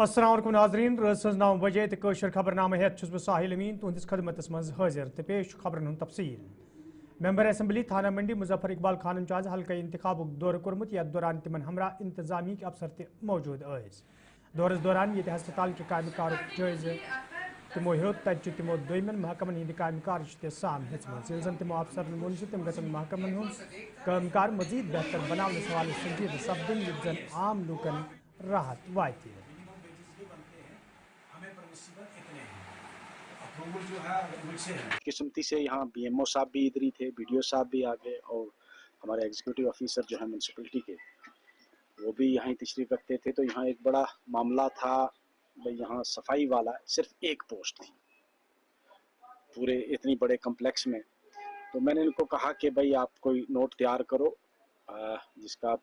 अस्सलाम वालेकुम नाज़रीन रस 9 बजे तो कशर खबरनामा हेत बह साहिल अमीन तुहदिस खदमत मज हाजिर तो पेश खबरन हूं तफसील। मेंबर असम्बली थाना मंडी मुजफ्फर इकबाल खान आज हल्का इंतखाब दौर कोर्मुत यथ दौरान तिमन हमरा इंतजामी अफसर त मौजूद दौरस दौरान ये हस्पताल के कायम कार जायज़ तमो हेत तत तमो दोमन महकमन हंद कायम कार साम हेचम तमो अफसर वोन तम गन महकमन काम कार मजीद बेहतर बनाने सवाल संजीद सपदन युथ जन आम लूकन राहत वात किस्मती से यहाँ बीएमओ साहब भी इधर ही थे, बीडीओ साहब भी आ गए और हमारे एग्जीक्यूटिव ऑफिसर जो है म्यूनसिपलिटी के वो भी यहाँ तशरीफ रखते थे। तो यहाँ एक बड़ा मामला था भाई, यहाँ सफाई वाला सिर्फ एक पोस्ट थी पूरे इतनी बड़े कम्प्लेक्स में। तो मैंने इनको कहा कि भाई आप कोई नोट तैयार करो जिसका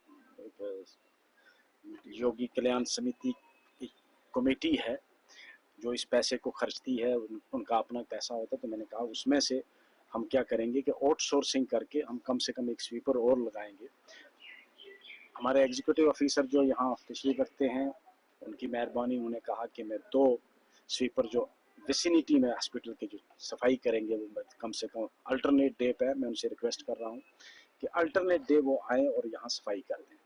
योगी कल्याण समिति की कमेटी है जो इस पैसे को खर्चती है, उनका अपना पैसा होता है। तो मैंने कहा उसमें से हम क्या करेंगे कि आउटसोर्सिंग करके हम कम से कम एक स्वीपर और लगाएंगे। हमारे एग्जीक्यूटिव ऑफिसर जो यहाँ तशरीफ रखते हैं उनकी मेहरबानी, उन्होंने कहा कि मैं 2 स्वीपर जो विसिनिटी में हॉस्पिटल की जो सफाई करेंगे वो कम से कम अल्टरनेट डे पे मैं उनसे रिक्वेस्ट कर रहा हूँ कि अल्टरनेट डे वो आए और यहाँ सफाई कर दें।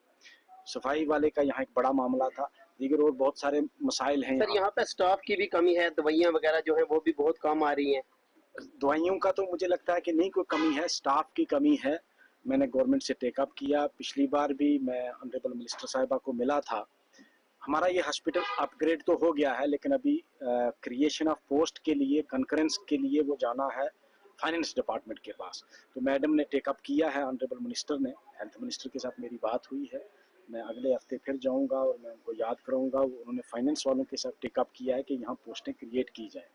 सफाई वाले का यहाँ एक बड़ा मामला था, दीगर और बहुत सारे मसाइल हैं। सर यहाँ पे स्टाफ की भी कमी है, दवाइयाँ वगैरह जो है वो भी बहुत कम आ रही हैं। दवाइयों का तो मुझे लगता है कि नहीं कोई कमी है, स्टाफ की कमी है। मैंने गवर्नमेंट से टेकअप किया, पिछली बार भी मैं ऑनरेबल मिनिस्टर साहिबा को मिला था। हमारा ये हॉस्पिटल अपग्रेड तो हो गया है लेकिन अभी क्रिएशन ऑफ पोस्ट के लिए कंकरेंस के लिए वो जाना है फाइनेंस डिपार्टमेंट के पास। तो मैडम ने टेकअप किया है, ऑनरेबल मिनिस्टर ने, हेल्थ मिनिस्टर के साथ मेरी बात हुई है। मैं अगले हफ्ते फिर जाऊंगा और मैं उनको याद कराऊंगा। उन्होंने फाइनेंस वालों के साथ टेकअप किया है कि यहाँ पोस्टें क्रिएट की जाए।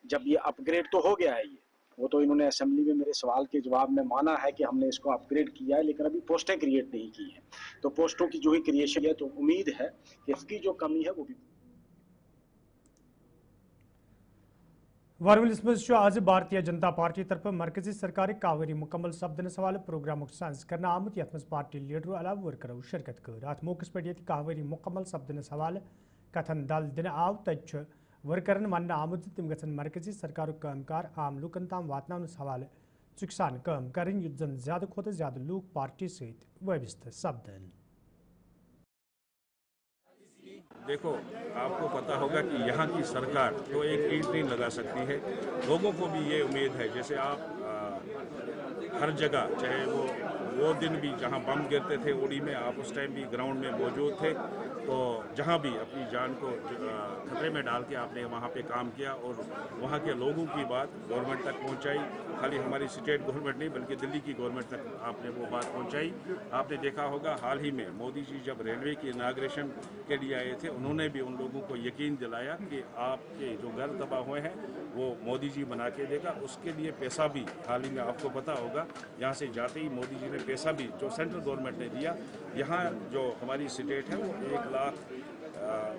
जब ये अपग्रेड तो हो गया है ये, वो तो इन्होंने असेंबली में मेरे सवाल के जवाब में माना है कि हमने इसको अपग्रेड किया है लेकिन अभी पोस्टें क्रिएट नहीं की हैं। तो पोस्टों की जो ही क्रिएशन है तो उम्मीद है कि इसकी जो कमी है वो भी। वारवलिस मज आज भारतीय जनता पार्टी तरफ मरकजी सरकार कावेरी मुकम्मल सपदन सवाल प्रोग्राम साज कर आमुत यथ मज पार्टी लीडरों अलाव वर्करों शिरकत कर। अत मौके पे कावेरी मुकम्मल सपदन सवाल कथन दल दिन आव तथ वर्करन वन आमुत तम गन मरकजी सरकार कामकार आम लूकन ताम वातन हवाले चुकसान काम करें युथ जन ज्यादा खोत ज्यादा लूक पार्टी सत वाबस्त सपदन। देखो, आपको पता होगा कि यहाँ की सरकार तो एक ईंट नहीं लगा सकती है। लोगों को भी ये उम्मीद है, जैसे आप हर जगह, चाहे वो दिन भी जहाँ बम गिरते थे उड़ी में, आप उस टाइम भी ग्राउंड में मौजूद थे, तो जहाँ भी अपनी जान को खतरे में डाल के आपने वहाँ पे काम किया और वहाँ के लोगों की बात गवर्नमेंट तक पहुँचाई। खाली हमारी स्टेट गवर्नमेंट नहीं बल्कि दिल्ली की गवर्नमेंट तक आपने वो बात पहुँचाई। आपने देखा होगा हाल ही में मोदी जी जब रेलवे की इनाग्रेशन के लिए आए थे, उन्होंने भी उन लोगों को यकीन दिलाया कि आपके जो घर तबाह हुए हैं वो मोदी जी बना के देगा। उसके लिए पैसा भी हाल ही में आपको पता होगा, यहाँ से जाते ही मोदी जी ने पैसा भी जो सेंट्रल गवर्नमेंट ने दिया। यहाँ जो हमारी स्टेट है वो 1 लाख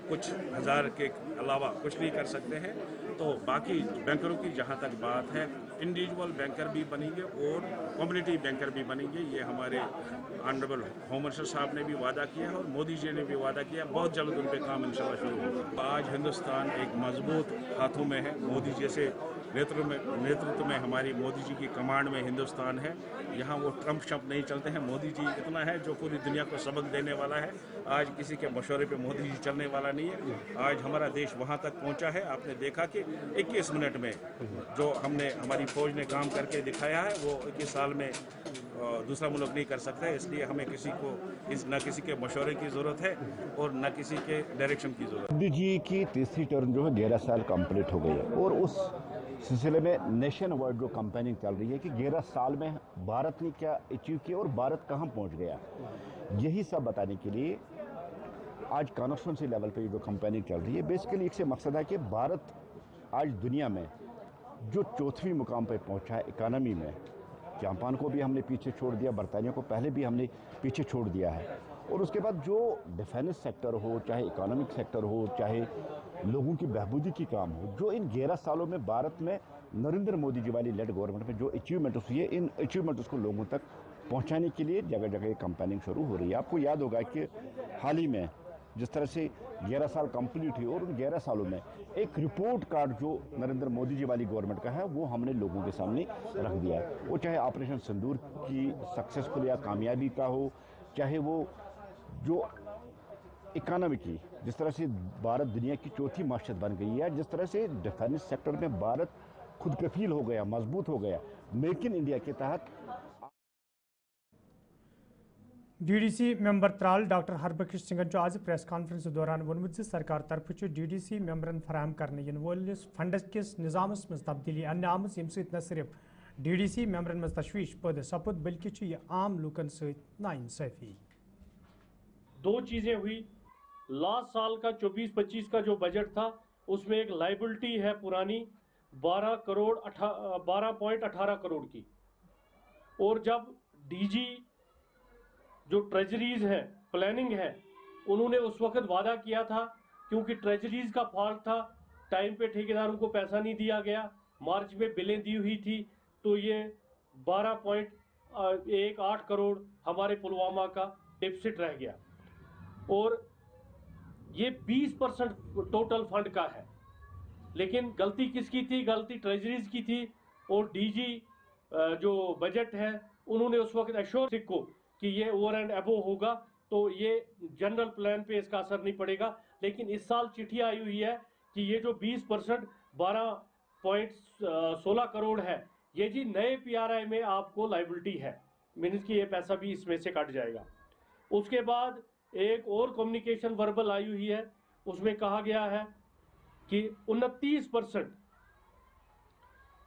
कुछ हज़ार के अलावा कुछ नहीं कर सकते हैं। तो बाकी बैंकरों की जहाँ तक बात है, इंडिविजुअल बैंकर भी बनेंगे और कम्युनिटी बैंकर भी बनेंगे। ये हमारे ऑनरेबल होम मिनिस्टर साहब ने भी वादा किया है और मोदी जी ने भी वादा किया। बहुत जल्द उन पर काम इंशाल्लाह शुरू होगा। आज हिंदुस्तान एक मजबूत हाथों में है। मोदी जैसे नेतृत्व में हमारी मोदी जी की कमांड में हिंदुस्तान है। यहाँ वो ट्रम्प शम्प नहीं चलते हैं। मोदी जी इतना है जो पूरी दुनिया को सबक देने वाला है। आज किसी के मशवरे पे मोदी जी चलने वाला नहीं है। आज हमारा देश वहाँ तक पहुँचा है। आपने देखा कि 21 मिनट में जो हमारी फौज ने काम करके दिखाया है वो 21 साल में दूसरा मुल्क नहीं कर सकता है। इसलिए हमें न किसी के मशवरे की ज़रूरत है और न किसी के डायरेक्शन की ज़रूरत है। मोदी जी की तीसरी टर्म जो है 11 साल कंप्लीट हो गई है और उस सिलसिले में नेशन वाइड जो कैंपेनिंग चल रही है कि 11 साल में भारत ने क्या अचीव किया और भारत कहाँ पहुँच गया, यही सब बताने के लिए आज कॉन्स्टिट्यूंसी लेवल पे जो कैंपेनिंग चल रही है। बेसिकली एक से मकसद है कि भारत आज दुनिया में जो 4वें मुकाम पे पहुंचा है इकानमी में। जापान को भी हमने पीछे छोड़ दिया, बरतानिया को पहले भी हमने पीछे छोड़ दिया है। और उसके बाद जो डिफेंस सेक्टर हो, चाहे इकोनॉमिक सेक्टर हो, चाहे लोगों की बहबूदी की काम हो, जो इन 11 सालों में भारत में नरेंद्र मोदी जी वाली लेड गवर्नमेंट में जो अचीवमेंट्स हुई है, इन अचीवमेंट्स को लोगों तक पहुंचाने के लिए जगह जगह कैंपेनिंग शुरू हो रही है। आपको याद होगा कि हाल ही में जिस तरह से 11 साल कंप्लीट हुए और उन 11 सालों में एक रिपोर्ट कार्ड जो नरेंद्र मोदी जी वाली गवर्नमेंट का है वो हमने लोगों के सामने रख दिया है। वो चाहे ऑपरेशन सिंदूर की सक्सेसफुल या कामयाबी का हो, चाहे वो जो इकोनॉमी की, जिस तरह से भारत दुनिया की चौथी माशियत बन गई है, जिस तरह से डिफेंस सेक्टर में भारत खुद कफील हो गया, मजबूत हो गया, मेक इन इंडिया के तहत। DDC member Tral doctor Harbakhsh Singh आज प्रेस कॉन्फ्रेंस दौरान वोनमुत सरकार तरफ DDC मेंबरन फराहम करने इन वोलिस फंडस किस निज़ामस मज तब्दीली अन्य आमज यम सत न सिर्फ DDC मेंबरन मज तशवीश पैदा सपुद बल्कि यह आम लूकन सत नाइंसाफी। दो चीज़ें हुई। लास्ट साल का 24-25 का जो बजट था उसमें एक लाइबिलिटी है पुरानी 12.18 करोड़ की, और जब DG जो ट्रेजरीज है, प्लानिंग है, उन्होंने उस वक्त वादा किया था, क्योंकि ट्रेजरीज का फॉल्ट था, टाइम पे ठेकेदारों को पैसा नहीं दिया गया, मार्च में बिलें दी हुई थी, तो ये 12.18 करोड़ हमारे पुलवामा का डिफिसिट रह गया, और ये 20% टोटल फंड का है। लेकिन गलती किसकी थी? गलती ट्रेजरीज की थी, और DG जो बजट है उन्होंने उस वक्त एश्योर को कि ये ओवर एंड अबो होगा, तो ये जनरल प्लान पे इसका असर नहीं पड़ेगा। लेकिन इस साल चिट्ठी आई हुई है कि ये जो 20% 12.16 करोड़ है, ये जी नए PRI में आपको लाइबिलिटी है, मीन्स कि ये पैसा भी इसमें से कट जाएगा। उसके बाद एक और कम्युनिकेशन वर्बल आई हुई है, उसमें कहा गया है कि 29%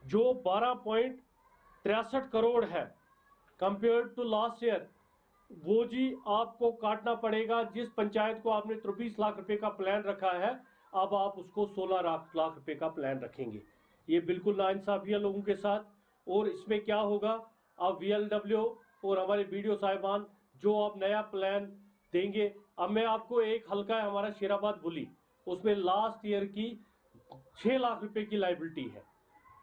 जो 12.63 करोड़ है कंपेयर टू लास्ट ईयर, वो जी आपको काटना पड़ेगा। जिस पंचायत को आपने 23 लाख रुपए का प्लान रखा है, अब आप उसको 16 लाख रुपए का प्लान रखेंगे। ये बिल्कुल नाइंसाफी है लोगों के साथ। और इसमें क्या होगा, अब VLW और हमारे BDO साहिबान जो आप नया प्लान देंगे, अब मैं आपको एक हल्का है हमारा शेराबाद बुली, उसमें लास्ट ईयर की 6 लाख रुपए की लाइबिलिटी है,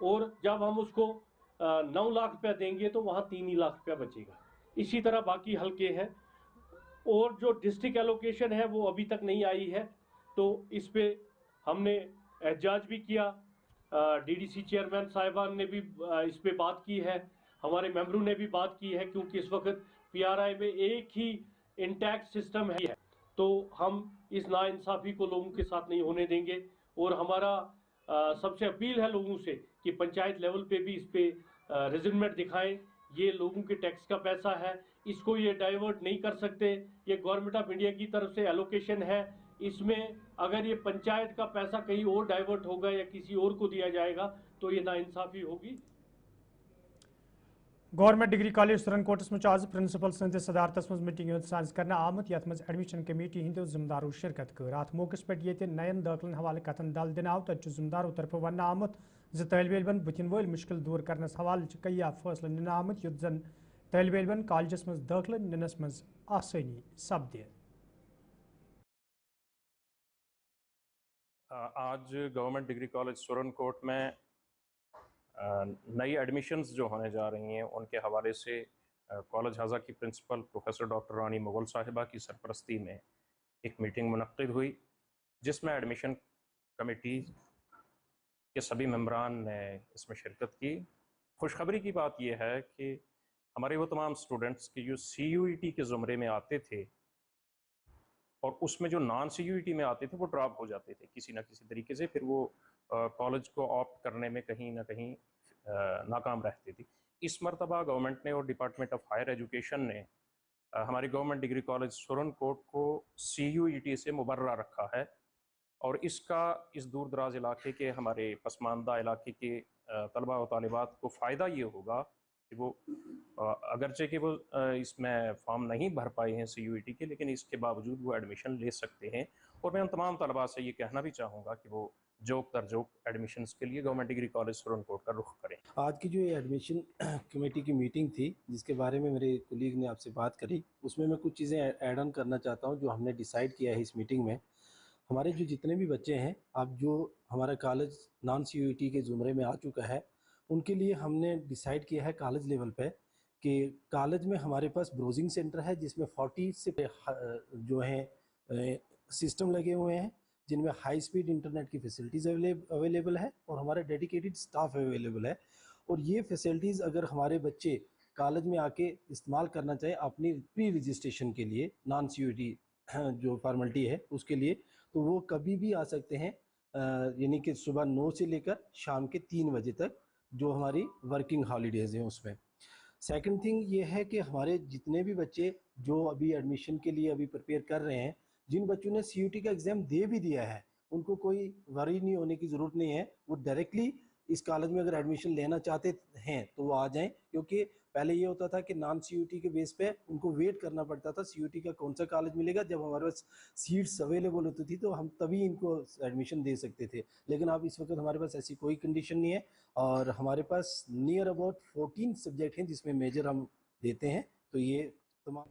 और जब हम उसको 9 लाख रुपया देंगे तो वहाँ 3 ही लाख रुपया बचेगा। इसी तरह बाकी हल्के हैं, और जो डिस्ट्रिक्ट एलोकेशन है वो अभी तक नहीं आई है, तो इस पे हमने एहजाज भी किया। DDC चेयरमैन साहिबान ने भी इस पे बात की है, हमारे मेंबरों ने भी बात की है, क्योंकि इस वक्त PRI में एक ही इंटैक्ट सिस्टम है, तो हम इस नाइंसाफ़ी को लोगों के साथ नहीं होने देंगे। और हमारा सबसे अपील है लोगों से कि पंचायत लेवल पे भी इस पे रिजल्ट दिखाएं। ये लोगों के टैक्स का पैसा है, इसको ये डाइवर्ट नहीं कर सकते। ये गवर्नमेंट ऑफ इंडिया की तरफ से एलोकेशन है, इसमें अगर ये पंचायत का पैसा कहीं और डाइवर्ट होगा या किसी और को दिया जाएगा तो ये नाइंसाफ़ी होगी। गवर्नमेंट डिग्री कॉलेज सुरनकोटस में आज प्रिंसिपल सद सदारतस मज मीटिंग साज कर आमत यथ मज एडमिशन कमेटी हंदो जिम्मेदारों शिरकत कर। अत मौके पे ये नयन दाखिलन हवाले कथन दल दिन आव, तत जिम्मेदारों तरफ वन आमुत ज तलब इलमन बुथिन वल मुश्किल दूर करनस हवाले कई फैसल निन आमुत युत जन तलब इलमन कॉलेजस मज दाखिल निनस मज आसानी सपदे। आज गवर्नमेंट डिग्री कॉलेज सुरनकोट में नई एडमिशन्स जो होने जा रही हैं उनके हवाले से कॉलेज हाजा की प्रिंसिपल प्रोफेसर डॉक्टर रानी मुगल साहिबा की सरपरस्ती में एक मीटिंग मुनक्किद हुई, जिसमें एडमिशन कमेटी के सभी मेंबरान ने इसमें शिरकत की। खुशखबरी की बात यह है कि हमारे वो तमाम स्टूडेंट्स के जो CUET के ज़ुमरे में आते थे और उसमें जो नॉन CUET में आते थे वो ड्रॉप हो जाते थे किसी न किसी तरीके से, फिर वो कॉलेज को ऑप्ट करने में कहीं ना कहीं नाकाम रहती थी। इस मरतबा गवर्नमेंट ने और डिपार्टमेंट ऑफ हायर एजुकेशन ने हमारी गवर्नमेंट डिग्री कॉलेज सुरनकोट को CUET से मुबर्रा रखा है, और इसका इस दूर दराज इलाके के हमारे पसमानदा इलाके के तलबा व तालिबात को फ़ायदा ये होगा कि वो अगरचे कि वो इसमें फॉर्म नहीं भर पाए हैं CUET के, लेकिन इसके बावजूद वो एडमिशन ले सकते हैं। और मैं उन तमाम तलबा से ये कहना भी चाहूँगा कि वो जोक दर जोक एडमिशन्स के लिए गवर्नमेंट डिग्री कॉलेज सुरनकोट का रुख करें। आज की जो ये एडमिशन कमेटी की मीटिंग थी, जिसके बारे में मेरे कोलीग ने आपसे बात करी, उसमें मैं कुछ चीज़ें ऐड ऑन करना चाहता हूँ जो हमने डिसाइड किया है इस मीटिंग में। हमारे जो जितने भी बच्चे हैं, अब जो हमारा कॉलेज नॉन CUET के ज़ुमरे में आ चुका है, उनके लिए हमने डिसाइड किया है कॉलेज लेवल पे कि कॉलेज में हमारे पास ब्राउजिंग सेंटर है, जिसमें 40 से जो हैं सिस्टम लगे हुए हैं जिनमें हाई स्पीड इंटरनेट की फैसिलिटीज़ अवेलेबल है और हमारा डेडिकेटेड स्टाफ अवेलेबल है। और ये फैसिलिटीज़ अगर हमारे बच्चे कॉलेज में आके इस्तेमाल करना चाहें अपनी प्री रजिस्ट्रेशन के लिए, नॉन CUET जो फॉर्मेलिटी है उसके लिए, तो वो कभी भी आ सकते हैं, यानी कि सुबह 9 से लेकर शाम के 3 बजे तक, जो हमारी वर्किंग हॉलीडेज़ हैं उसमें। सेकंड थिंग ये है कि हमारे जितने भी बच्चे जो अभी एडमिशन के लिए अभी प्रिपेयर कर रहे हैं, जिन बच्चों ने CUET का एग्ज़ाम दे भी दिया है, उनको कोई वरी नहीं होने की ज़रूरत नहीं है। वो डायरेक्टली इस कॉलेज में अगर एडमिशन लेना चाहते हैं तो वो आ जाएं, क्योंकि पहले ये होता था कि नॉन CUET के बेस पे उनको वेट करना पड़ता था CUET का कौन सा कॉलेज मिलेगा। जब हमारे पास सीट्स अवेलेबल होती थी तो हम तभी इनको एडमिशन दे सकते थे, लेकिन अब इस वक्त हमारे पास ऐसी कोई कंडीशन नहीं है। और हमारे पास नियर अबाउट 14 सब्जेक्ट हैं जिसमें मेजर हम देते हैं। तो ये तमाम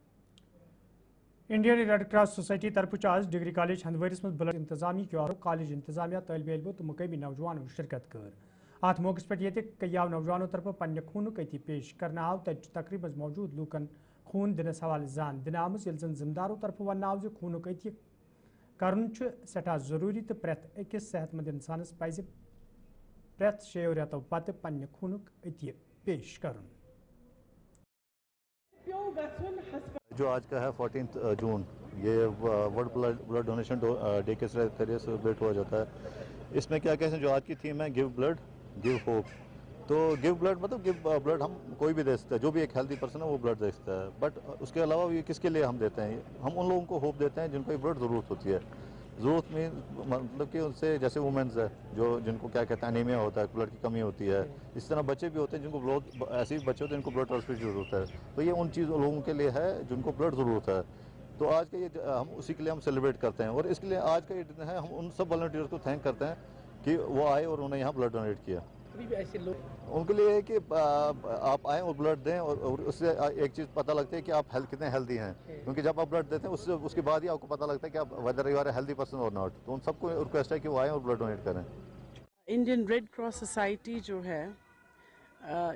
इंडियन रेड क्रॉस सोसाइटी तरफ आज डिग्री कॉलेज हंदवरिस में ब्लड इंतजामी के और कॉलेज इंतजामिया तलब इल्मों तो मुकामी नौजवानों शिरकत कर। अत मौके पे ये कयाव नौजवानों तरफ पन्ने खून अति पेश करना आव तकरीब मौजूद लूकन खून दिनस हवाले जान दिन आम जन जिम्मेदारों तरफ वन आव खून अति कर सठा जरूरी तो प्रेथ अकिस सेहतमंद इंसानस पज प्रेथ 6 रेतों पत पन्ने खून अति पेश कर। जो आज का है 14 जून, ये वर्ल्ड ब्लड डोनेशन डे के जरिए सेलिब्रेट हुआ जाता है। इसमें क्या कहते हैं, जो आज की थीम है गिव ब्लड गिव होप। तो गिव ब्लड मतलब गिव ब्लड हम कोई भी दे सकता है, जो भी एक हेल्दी पर्सन है वो ब्लड दे सकता है। बट उसके अलावा ये किसके लिए हम देते हैं, हम उन लोगों को होप देते हैं जिनको ये ब्लड ज़रूरत होती है। ज़रूरत में मतलब कि उनसे जैसे वुमेंस है जो जिनको क्या कहते हैं एनीमिया होता है, ब्लड की कमी होती है। इस तरह बच्चे भी होते हैं जिनको ब्लड, ऐसे भी बच्चे होते हैं जिनको ब्लड ट्रांसफ्यूजन की ज़रूरत है। तो ये उन लोगों के लिए है जिनको ब्लड ज़रूरत है। तो आज का ये हम उसी के लिए हम सेलिब्रेट करते हैं। और इसके लिए आज का ये दिन है, हम उन सब वॉलंटियर्स को थैंक करते हैं कि वो आए और उन्होंने यहाँ ब्लड डोनेट किया। ऐसे लोग उनके लिए है कि आप आएँ और ब्लड दें, और उससे एक चीज़ पता लगती है कि आप कितने हेल्दी हैं। क्योंकि जब आप ब्लड देते हैं उसके बाद ही आपको पता लगता है कि आप whether you are a healthy person और नॉट। तो उन सबको रिक्वेस्ट है कि वो आएँ और ब्लड डोनेट करें। इंडियन रेड क्रॉस सोसाइटी जो है,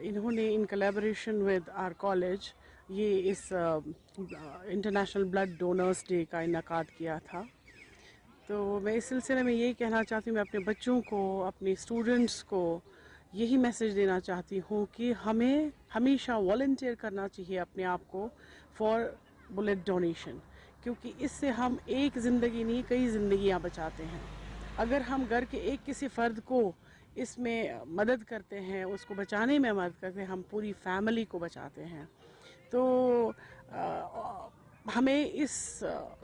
इन्होंने in collaboration with our college ये इस इंटरनेशनल ब्लड डोनर्स डे का इनकाद किया था। तो मैं इस सिलसिले में यही कहना चाहती हूँ, मैं अपने बच्चों को, अपने स्टूडेंट्स को यही मैसेज देना चाहती हूँ कि हमें हमेशा वॉलंटियर करना चाहिए अपने आप को फॉर ब्लड डोनेशन, क्योंकि इससे हम एक ज़िंदगी नहीं कई ज़िंदगियाँ बचाते हैं। अगर हम घर के एक किसी फ़र्द को इसमें मदद करते हैं, उसको बचाने में मदद करते हैं, हम पूरी फैमिली को बचाते हैं। तो हमें इस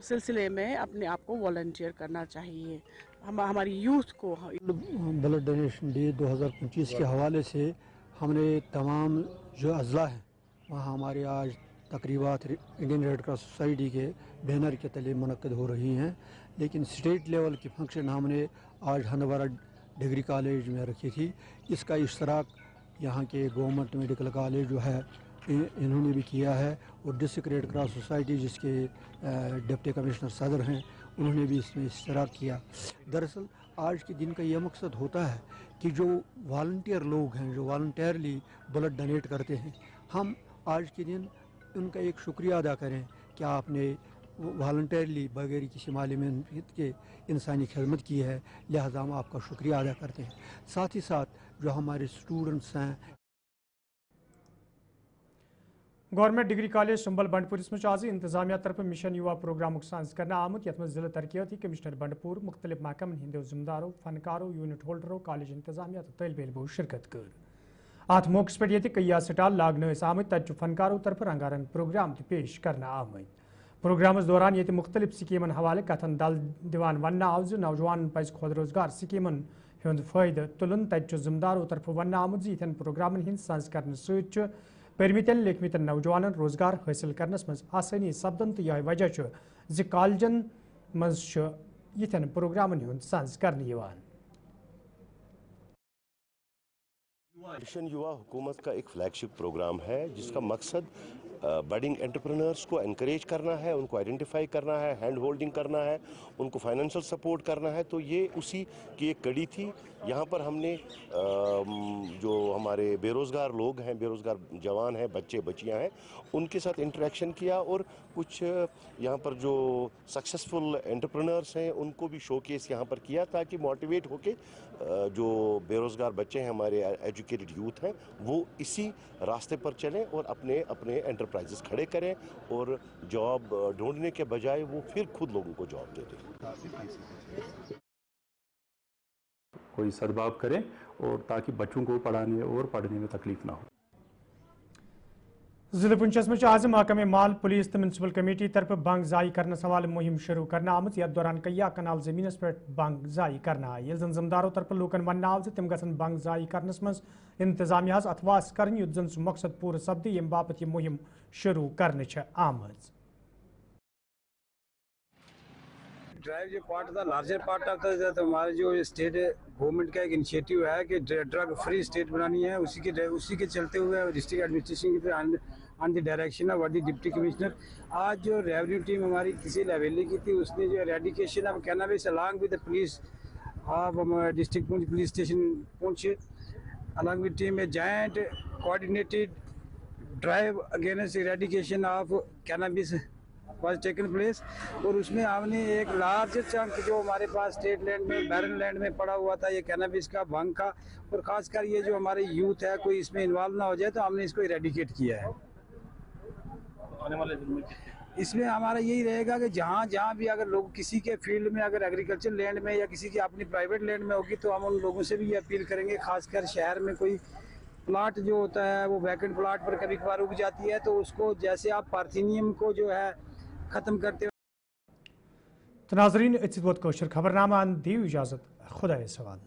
सिलसिले में अपने आप को वॉलंटियर करना चाहिए, हमारी यूथ को। ब्लड डोनेशन डे 2025 के हवाले से हमने तमाम जो अज़ला हैं वहाँ हमारे आज तकरीबात इंडियन रेड क्रॉस सोसाइटी के बैनर के तले मुनक्कद हो रही हैं। लेकिन स्टेट लेवल की फंक्शन हमने आज हंदवारा डिग्री कॉलेज में रखी थी। इसका इश्तराक यहाँ के गवर्नमेंट मेडिकल कॉलेज जो है इन्होंने भी किया है, और डिस्ट्रिक्ट रेड क्रॉस सोसाइटी जिसके डिप्टी कमिश्नर सदर हैं उन्होंने भी इसमें इश्तराक किया। दरअसल आज के दिन का ये मकसद होता है कि जो वॉलंटियर लोग हैं, जो वॉलंटियरली ब्लड डोनेट करते हैं, हम आज के दिन उनका एक शुक्रिया अदा करें कि आपने वॉलंटियरली बगैर किसी माली मेहनत के इंसानी खिदमत की है, लिहाजा हम आपका शुक्रिया अदा करते हैं। साथ ही साथ जो हमारे स्टूडेंट्स हैं, गवर्नमेंट डिग्री कॉलेज संबल बंडपुर में आज इंतजामिया तरफ मिशन युवा प्रोग्राम साज कर आमुत, यथ जिला तरक्याती कमिश्नर बंडपुर मुख्तलिफ महकमन हिंदो जिम्मेदारों, फनकारों, यूनिट होल्डरों, कॉलेज इंतजामिया तो तलब इल्मों शिरकत कर। अत मौके पर ये कई स्टाल लागन आमत, तत फनकारों तरफ रंगारंग प्रोग्राम पेश करना आमत। प्रोग्राम दौरान ये मुख्तलिफ स्कीमन हवाले कथन दल दिवान वन आव नौजवान पज खुद रोजगार स्कीमन हुंद फायदे तुलन, तत जिम्मेदारों तरफ वन आमुत यन प्रोग्रामन हिंद सज कर सत परमितन लिखमितन नौजवानन रोजगार हासिल करनस मज आसानी सपदन। तो यह वजह जि कॉलेजन मज यन प्रोग्रामन हुंद सज करने यवान। मिशन युवा हुकूमत का एक फ्लैगशिप प्रोग्राम है जिसका मकसद بڈنگ انٹرپرینرز کو انکریج کرنا ہے، ان کو آئیڈینٹیفائی کرنا ہے، ہینڈ ہولڈنگ کرنا ہے، ان کو فائنینشیل سپورٹ کرنا ہے. تو یہ اسی کی ایک کڑی تھی. یہاں پر ہم نے جو ہمارے بے روزگار لوگ ہیں، بے روزگار جوان ہیں، بچے بچیاں ہیں، ان کے ساتھ انٹریکشن کیا اور کچھ یہاں پر جو سکسیسفل انٹرپرینرز ہیں ان کو بھی شو کیس یہاں پر کیا تاکہ موٹیویٹ ہو کے جو بے روزگار بچے ہیں، ہمارے ایجوکیٹڈ یوتھ ہیں، وہ اسی راستے پر چلیں اور اپنے انٹرپرائزز کھڑے کریں اور جاب ڈھونڈنے کے بجائے وہ پھر خود لوگوں کو جاب دے دیں. کوئی سدباب کرے اور تاکہ بچوں کو پڑھانے اور پڑھنے میں تکلیف نہ ہو. ضلع پنچس میں آز محکمہ مال پولیس تو میونسپل کمیٹی طرف بنگ زائی کرنے حوالہ مہم شروع کرنا آمت. یتھ دوران کئی کنال زمینس پہ بنگ زائی کرنا آئی. زن ذمداروں طرف لوکن ون آو تم گھن بنگ زائی کرنس مز انتظامیہ اتواس کرن یت زن سہ مقصد پور سپد یم باپت یہ مہم شروع کرنے آمت. ڈرائیو جو پارٹ تھا، لارجر پارٹ آف تھا، تو ہمارے جو اسٹیٹ گورنمنٹ کا ایک انیشیٹو ہے کہ ڈرگ فری اسٹیٹ بنانی ہے. اسی کے چلتے ہوئے ڈسٹرکٹ ایڈمنسٹریشن کی on the direction of worthy deputy commissioner آج جو ریونیو ٹیم ہماری کسی لیویلی کی تھی، اس نے جو eradication of cannabis along with the police of district police station Poonch along with team a joint coordinated drive against eradication of cannabis was taken place. اور اس میں ہم نے ایک لارج چنک جو ہمارے پاس اسٹیٹ لینڈ میں بیرن لینڈ میں پڑا ہوا تھا یہ کینابس کا، بھنگ کا، اور خاص کر یہ جو ہمارے یوتھ ہے کوئی اس میں انوالو نہ ہو جائے تو ہم نے اس کو ایریڈیکیٹ کیا ہے. اس میں ہمارا یہی رہے گا کہ جہاں بھی اگر لوگ کسی کے فیلڈ میں اگر ایگریکلچر لینڈ میں یا کسی کی اپنی پرائیویٹ لینڈ میں ہوگی تو ہم ان لوگوں سے بھی یہ اپیل کریں گے، خاص کر شہر میں کوئی پلاٹ جو ہوتا ہے وہ ویکنٹ پلاٹ پر کبھی کبھار اگ جاتی ہے تو اس کو جیسے آپ پارتھینیم کو جو ہے ختم کرتے. ناظرین اتھ ووت خبر نامہ دیو اجازت، خدا سوال.